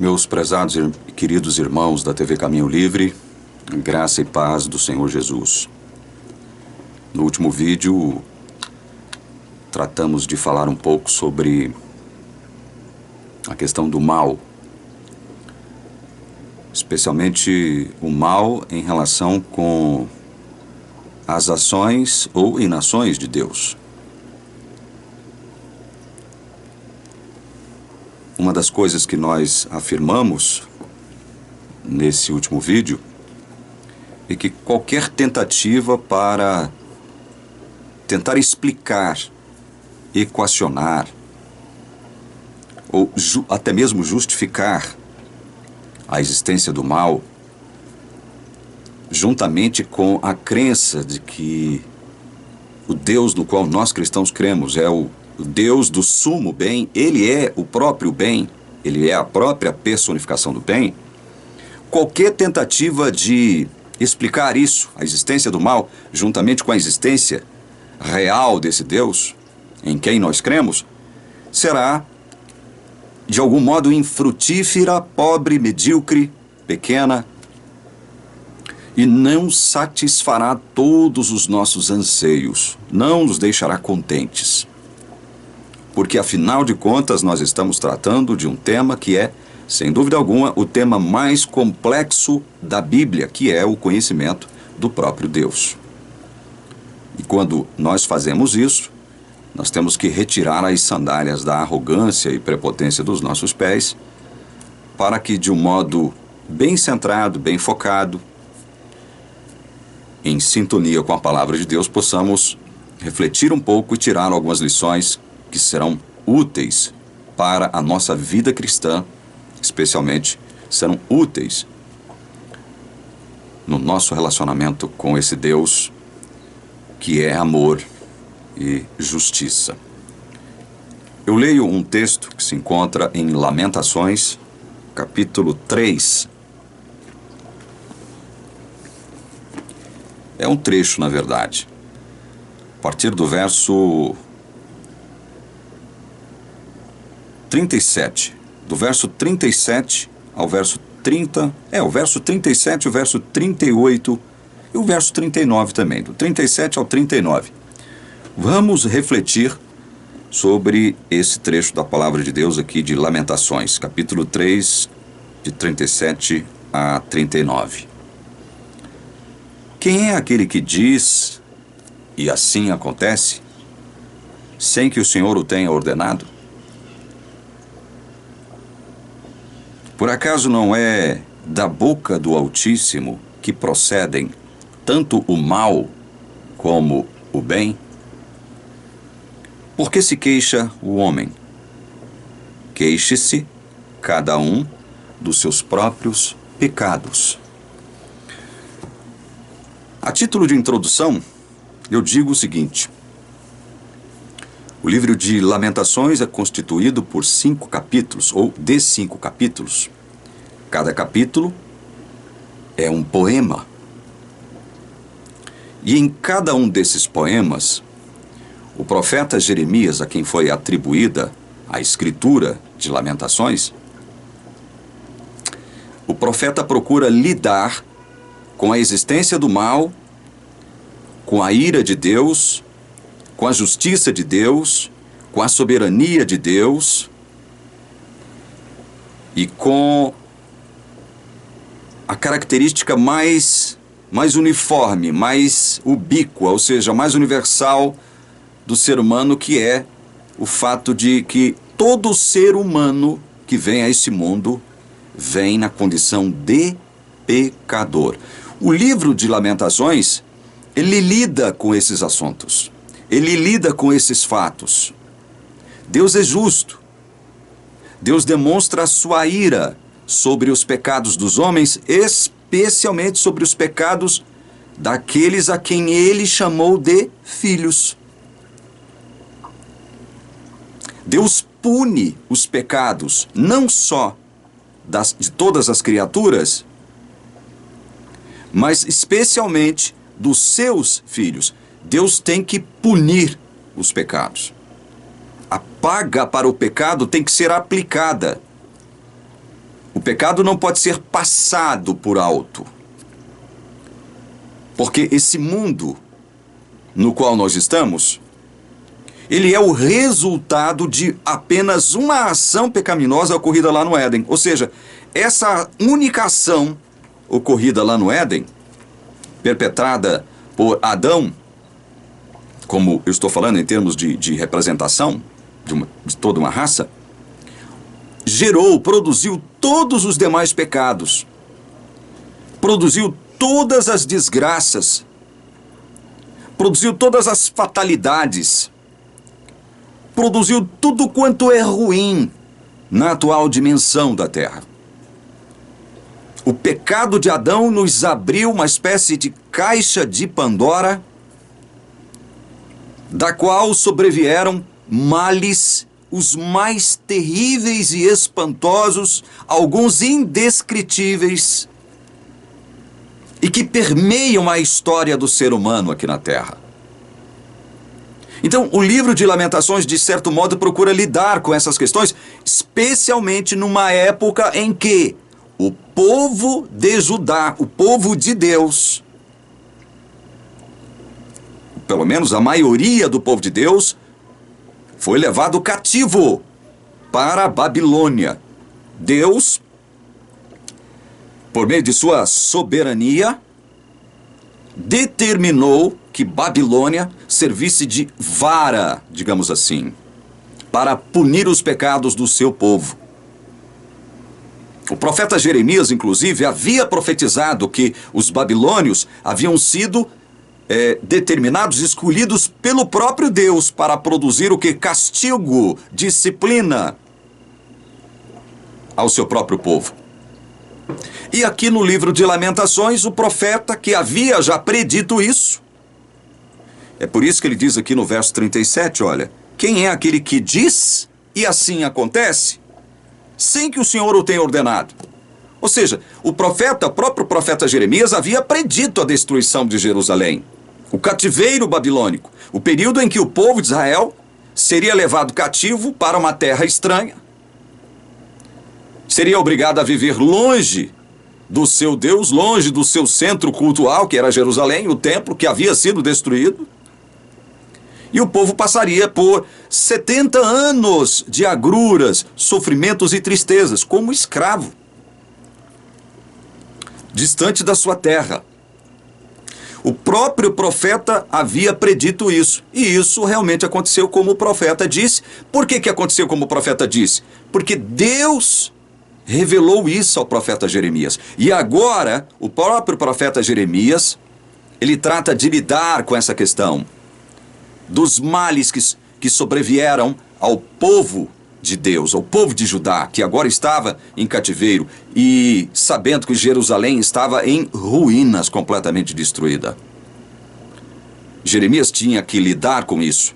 Meus prezados e queridos irmãos da TV Caminho Livre, graça e paz do Senhor Jesus. No último vídeo, tratamos de falar um pouco sobre a questão do mal, especialmente o mal em relação com as ações ou inações de Deus. Uma das coisas que nós afirmamos nesse último vídeo é que qualquer tentativa para tentar explicar, equacionar ou até mesmo justificar a existência do mal, juntamente com a crença de que o Deus no qual nós cristãos cremos é o Deus do sumo bem, Ele é o próprio bem, Ele é a própria personificação do bem. Qualquer tentativa de explicar isso, a existência do mal, juntamente com a existência real desse Deus, em quem nós cremos, será, de algum modo, infrutífera, pobre, medíocre, pequena, e não satisfará todos os nossos anseios, não nos deixará contentes. Porque, afinal de contas, nós estamos tratando de um tema que é, sem dúvida alguma, o tema mais complexo da Bíblia, que é o conhecimento do próprio Deus. E quando nós fazemos isso, nós temos que retirar as sandálias da arrogância e prepotência dos nossos pés, para que, de um modo bem centrado, bem focado, em sintonia com a palavra de Deus, possamos refletir um pouco e tirar algumas lições que serão úteis para a nossa vida cristã, especialmente serão úteis no nosso relacionamento com esse Deus que é amor e justiça. Eu leio um texto que se encontra em Lamentações, capítulo 3. É um trecho, na verdade. A partir do verso 37. Do verso 37 ao verso 30. O verso 37, o verso 38 e o verso 39 também. Do 37 ao 39. Vamos refletir sobre esse trecho da palavra de Deus aqui de Lamentações, capítulo 3, de 37 a 39. Quem é aquele que diz, e assim acontece, sem que o Senhor o tenha ordenado? Por acaso não é da boca do Altíssimo que procedem tanto o mal como o bem? Por que se queixa o homem? Queixe-se cada um dos seus próprios pecados. A título de introdução, eu digo o seguinte: o livro de Lamentações é constituído por 5 capítulos, ou de 5 capítulos. Cada capítulo é um poema. E em cada um desses poemas, o profeta Jeremias, a quem foi atribuída a escritura de Lamentações, o profeta procura lidar com a existência do mal, com a ira de Deus, com a justiça de Deus, com a soberania de Deus e com a característica mais uniforme, mais ubíqua, ou seja, mais universal do ser humano, que é o fato de que todo ser humano que vem a esse mundo vem na condição de pecador. O livro de Lamentações, ele lida com esses assuntos. Ele lida com esses fatos. Deus é justo. Deus demonstra a sua ira sobre os pecados dos homens, especialmente sobre os pecados daqueles a quem ele chamou de filhos. Deus pune os pecados, não só de todas as criaturas, mas especialmente dos seus filhos. Deus tem que punir os pecados. A paga para o pecado tem que ser aplicada. O pecado não pode ser passado por alto. Porque esse mundo no qual nós estamos, ele é o resultado de apenas uma ação pecaminosa ocorrida lá no Éden. Ou seja, essa única ação ocorrida lá no Éden, perpetrada por Adão, como eu estou falando em termos de representação de toda uma raça, produziu todos os demais pecados, produziu todas as desgraças, produziu todas as fatalidades, produziu tudo quanto é ruim na atual dimensão da Terra. O pecado de Adão nos abriu uma espécie de caixa de Pandora, da qual sobrevieram males os mais terríveis e espantosos, alguns indescritíveis, e que permeiam a história do ser humano aqui na Terra. Então, o livro de Lamentações, de certo modo, procura lidar com essas questões, especialmente numa época em que o povo de Judá, o povo de Deus, pelo menos a maioria do povo de Deus, foi levado cativo para a Babilônia. Deus, por meio de sua soberania, determinou que Babilônia servisse de vara, digamos assim, para punir os pecados do seu povo. O profeta Jeremias, inclusive, havia profetizado que os babilônios haviam sido determinados, escolhidos pelo próprio Deus para produzir o que? Castigo, disciplina ao seu próprio povo. E aqui no livro de Lamentações, o profeta que havia já predito isso, é por isso que ele diz aqui no verso 37, olha, quem é aquele que diz e assim acontece, sem que o Senhor o tenha ordenado? Ou seja, o próprio profeta Jeremias havia predito a destruição de Jerusalém, o cativeiro babilônico, o período em que o povo de Israel seria levado cativo para uma terra estranha, seria obrigado a viver longe do seu Deus, longe do seu centro cultual, que era Jerusalém, o templo que havia sido destruído. E o povo passaria por 70 anos de agruras, sofrimentos e tristezas, como escravo, distante da sua terra. O próprio profeta havia predito isso, e isso realmente aconteceu como o profeta disse. Por que aconteceu como o profeta disse? Porque Deus revelou isso ao profeta Jeremias. E agora, o próprio profeta Jeremias, ele trata de lidar com essa questão dos males que sobrevieram ao povo de Deus, ao povo de Judá, que agora estava em cativeiro e sabendo que Jerusalém estava em ruínas, completamente destruída. Jeremias tinha que lidar com isso.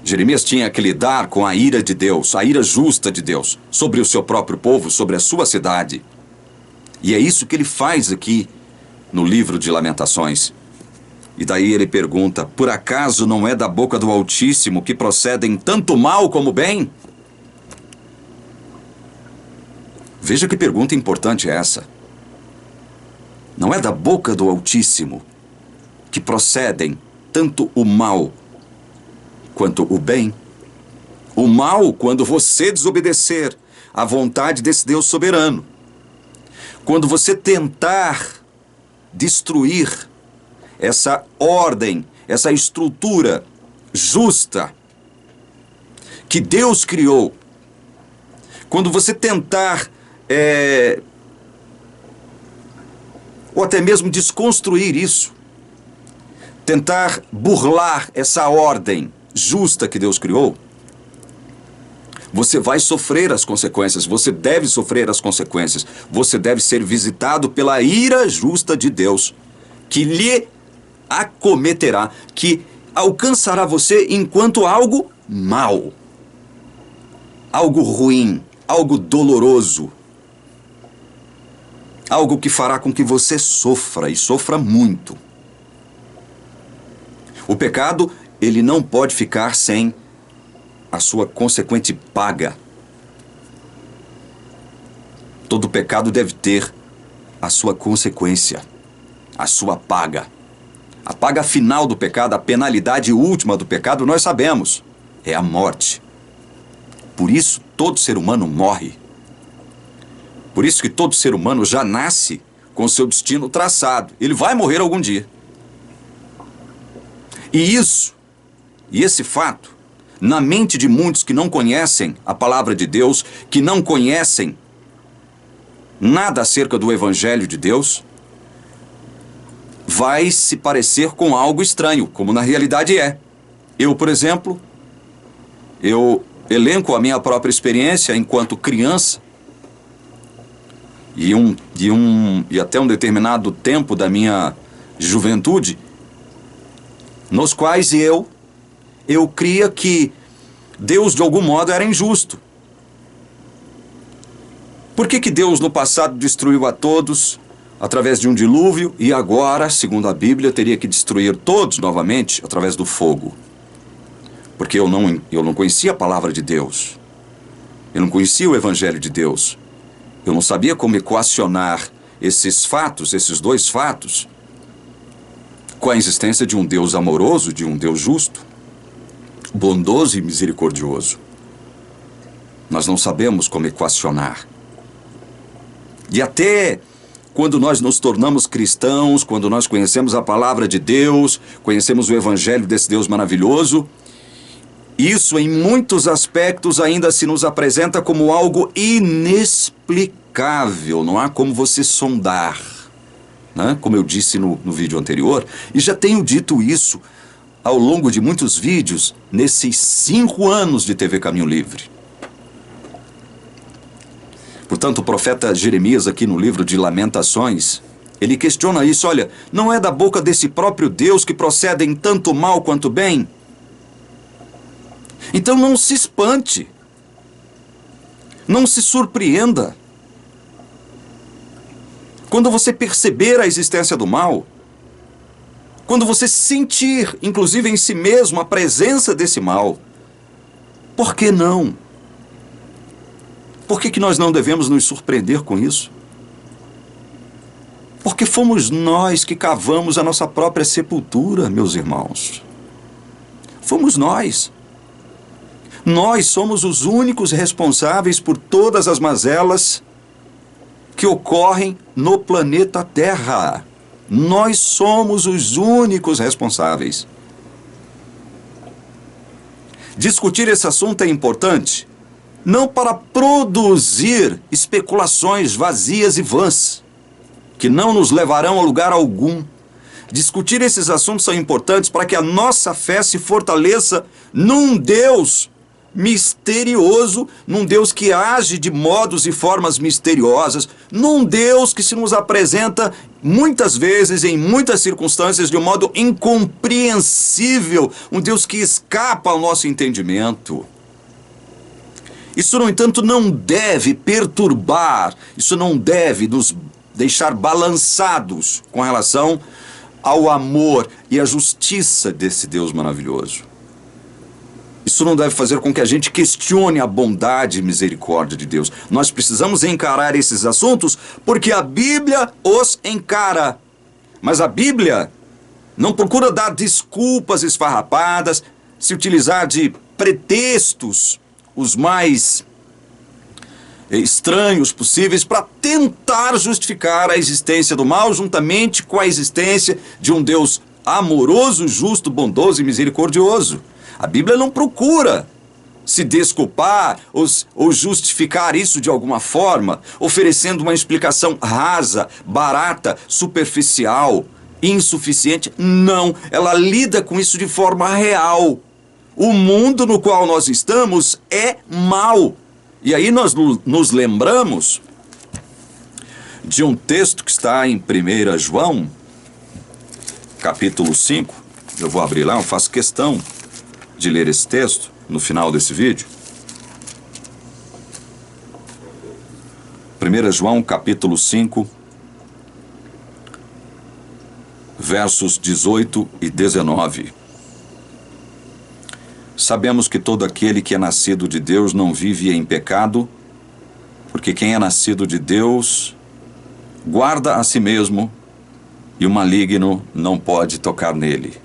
Jeremias tinha que lidar com a ira de Deus, a ira justa de Deus, sobre o seu próprio povo, sobre a sua cidade. E é isso que ele faz aqui no livro de Lamentações. E daí ele pergunta, por acaso não é da boca do Altíssimo que procedem tanto mal como bem? Veja que pergunta importante é essa. Não é da boca do Altíssimo que procedem tanto o mal quanto o bem? O mal quando você desobedecer à vontade desse Deus soberano. Quando você tentar destruir essa ordem, essa estrutura justa que Deus criou. Quando você tentar ou até mesmo desconstruir isso, tentar burlar essa ordem justa que Deus criou, você vai sofrer as consequências, você deve sofrer as consequências, você deve ser visitado pela ira justa de Deus, que lhe acometerá, que alcançará você enquanto algo mal, algo ruim, algo doloroso, algo que fará com que você sofra, e sofra muito. O pecado, ele não pode ficar sem a sua consequente paga. Todo pecado deve ter a sua consequência, a sua paga. A paga final do pecado, a penalidade última do pecado, nós sabemos, é a morte. Por isso, todo ser humano morre. Por isso que todo ser humano já nasce com seu destino traçado. Ele vai morrer algum dia. E esse fato, na mente de muitos que não conhecem a palavra de Deus, que não conhecem nada acerca do Evangelho de Deus, vai se parecer com algo estranho, como na realidade é. Eu, por exemplo, eu elenco a minha própria experiência enquanto criança e até um determinado tempo da minha juventude, nos quais eu cria que Deus de algum modo era injusto. Por que Deus no passado destruiu a todos através de um dilúvio e agora, segundo a Bíblia, teria que destruir todos novamente através do fogo? Porque eu não conhecia a palavra de Deus. Eu não conhecia o Evangelho de Deus. Eu não sabia como equacionar esses fatos, esses dois fatos, com a existência de um Deus amoroso, de um Deus justo, bondoso e misericordioso. Nós não sabemos como equacionar. E até quando nós nos tornamos cristãos, quando nós conhecemos a palavra de Deus, conhecemos o Evangelho desse Deus maravilhoso, isso em muitos aspectos ainda se nos apresenta como algo inexplicável. Não há como você sondar, né? Como eu disse no vídeo anterior, e já tenho dito isso ao longo de muitos vídeos nesses 5 anos de TV Caminho Livre. Portanto, o profeta Jeremias, aqui no livro de Lamentações, ele questiona isso. Olha, não é da boca desse próprio Deus que procedem tanto mal quanto bem? Então não se espante, não se surpreenda. Quando você perceber a existência do mal, quando você sentir, inclusive em si mesmo, a presença desse mal, por que não? Por que nós não devemos nos surpreender com isso? Porque fomos nós que cavamos a nossa própria sepultura, meus irmãos. Fomos nós. Nós somos os únicos responsáveis por todas as mazelas que ocorrem no planeta Terra. Nós somos os únicos responsáveis. Discutir esse assunto é importante, não para produzir especulações vazias e vãs, que não nos levarão a lugar algum. Discutir esses assuntos são importantes para que a nossa fé se fortaleça num Deus misterioso, num Deus que age de modos e formas misteriosas, num Deus que se nos apresenta muitas vezes, em muitas circunstâncias, de um modo incompreensível, um Deus que escapa ao nosso entendimento. Isso, no entanto, não deve perturbar, isso não deve nos deixar balançados com relação ao amor e à justiça desse Deus maravilhoso. Isso não deve fazer com que a gente questione a bondade e misericórdia de Deus. Nós precisamos encarar esses assuntos porque a Bíblia os encara. Mas a Bíblia não procura dar desculpas esfarrapadas, se utilizar de pretextos os mais estranhos possíveis para tentar justificar a existência do mal juntamente com a existência de um Deus amoroso, justo, bondoso e misericordioso. A Bíblia não procura se desculpar ou justificar isso de alguma forma, oferecendo uma explicação rasa, barata, superficial, insuficiente. Não, ela lida com isso de forma real. O mundo no qual nós estamos é mau. E aí nós nos lembramos de um texto que está em 1 João, capítulo 5. Eu vou abrir lá, eu faço questão de ler esse texto no final desse vídeo. 1 João, capítulo 5, versos 18 e 19. Sabemos que todo aquele que é nascido de Deus não vive em pecado, Porque quem é nascido de Deus guarda a si mesmo, e o maligno não pode tocar nele.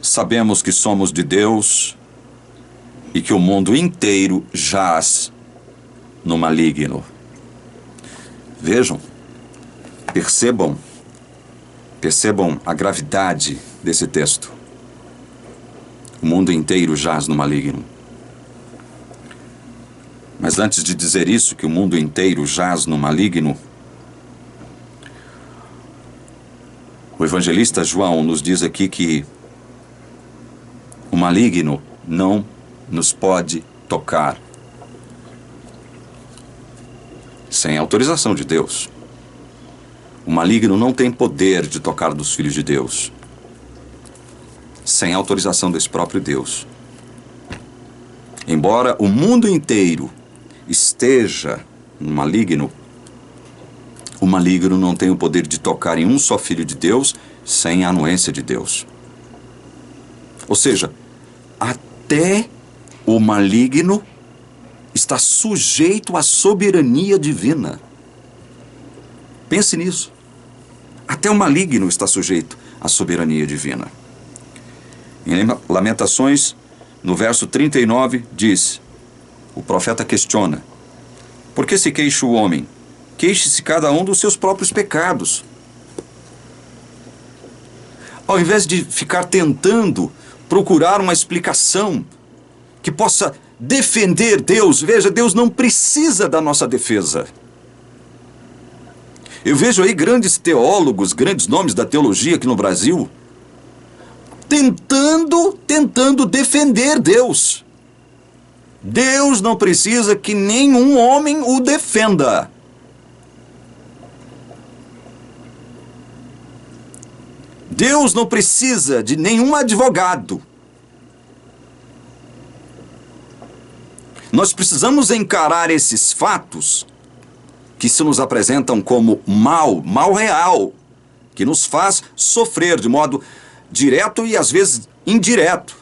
Sabemos que somos de Deus e que o mundo inteiro jaz no maligno. Vejam, percebam a gravidade desse texto. O mundo inteiro jaz no maligno. Mas antes de dizer isso, que o mundo inteiro jaz no maligno, o evangelista João nos diz aqui que o maligno não nos pode tocar sem autorização de Deus. O maligno não tem poder de tocar dos filhos de Deus sem autorização desse próprio Deus. Embora o mundo inteiro esteja no maligno, o maligno não tem o poder de tocar em um só filho de Deus sem a anuência de Deus. Ou seja, até o maligno está sujeito à soberania divina. Pense nisso. Até o maligno está sujeito à soberania divina. Em Lamentações, no verso 39, diz, o profeta questiona: por que se queixa o homem? Queixe-se cada um dos seus próprios pecados. Ao invés de ficar tentando procurar uma explicação que possa defender Deus, veja, Deus não precisa da nossa defesa. Eu vejo aí grandes teólogos, grandes nomes da teologia aqui no Brasil, tentando defender Deus. Deus não precisa que nenhum homem o defenda. Deus não precisa de nenhum advogado. Nós precisamos encarar esses fatos que se nos apresentam como mal real, que nos faz sofrer de modo direto e às vezes indireto.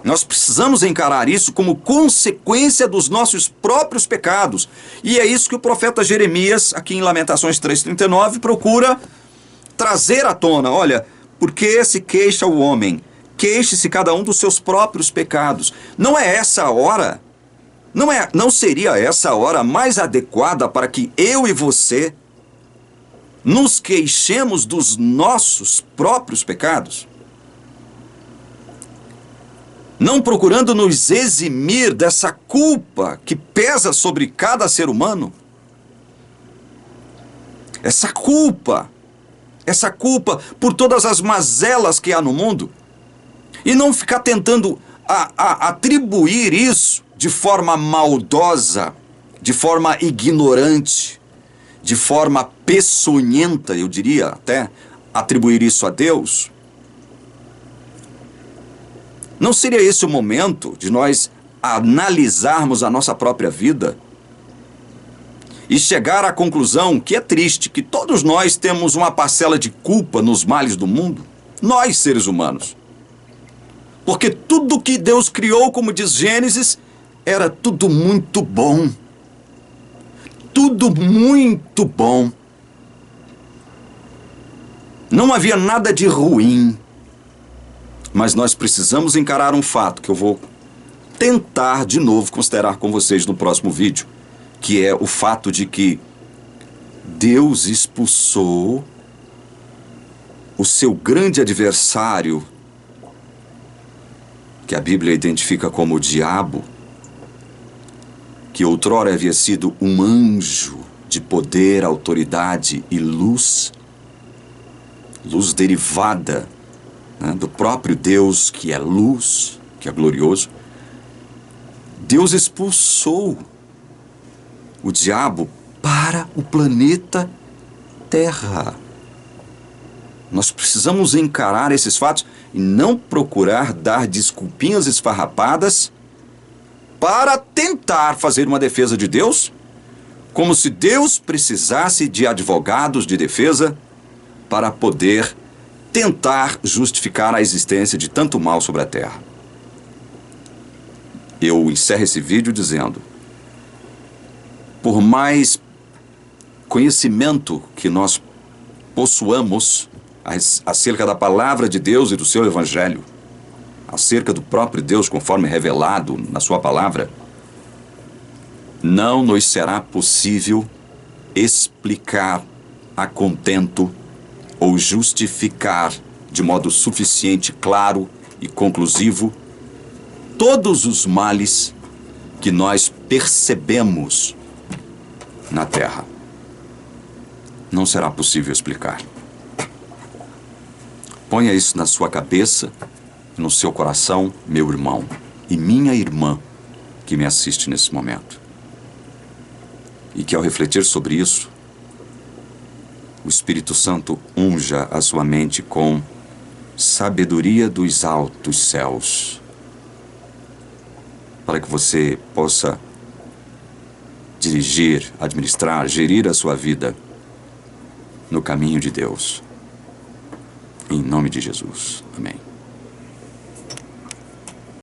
Nós precisamos encarar isso como consequência dos nossos próprios pecados. E é isso que o profeta Jeremias, aqui em Lamentações 3:39, procura trazer à tona. Olha, por que se queixa o homem? Queixe-se cada um dos seus próprios pecados. Não é essa a hora? Não seria essa a hora mais adequada para que eu e você nos queixemos dos nossos próprios pecados? Não procurando nos eximir dessa culpa que pesa sobre cada ser humano? Essa culpa por todas as mazelas que há no mundo, e não ficar tentando atribuir isso de forma maldosa, de forma ignorante, de forma peçonhenta, eu diria até, atribuir isso a Deus. Não seria esse o momento de nós analisarmos a nossa própria vida e chegar à conclusão que é triste, que todos nós temos uma parcela de culpa nos males do mundo? Nós, seres humanos. Porque tudo que Deus criou, como diz Gênesis, era tudo muito bom. Tudo muito bom. Não havia nada de ruim. Mas nós precisamos encarar um fato que eu vou tentar de novo considerar com vocês no próximo vídeo, que é o fato de que Deus expulsou o seu grande adversário, que a Bíblia identifica como o diabo, que outrora havia sido um anjo de poder, autoridade e luz derivada, né, do próprio Deus, que é luz, que é glorioso. Deus expulsou o diabo para o planeta Terra. Nós precisamos encarar esses fatos e não procurar dar desculpinhas esfarrapadas para tentar fazer uma defesa de Deus, como se Deus precisasse de advogados de defesa para poder tentar justificar a existência de tanto mal sobre a Terra. Eu encerro esse vídeo dizendo: por mais conhecimento que nós possuamos acerca da palavra de Deus e do seu evangelho, acerca do próprio Deus conforme revelado na sua palavra, não nos será possível explicar a contento ou justificar de modo suficiente, claro e conclusivo todos os males que nós percebemos na terra. Não será possível explicar. Ponha isso na sua cabeça, no seu coração, meu irmão e minha irmã que me assiste nesse momento. E que ao refletir sobre isso, o Espírito Santo unja a sua mente com sabedoria dos altos céus, para que você possa dirigir, administrar, gerir a sua vida no caminho de Deus. Em nome de Jesus. Amém.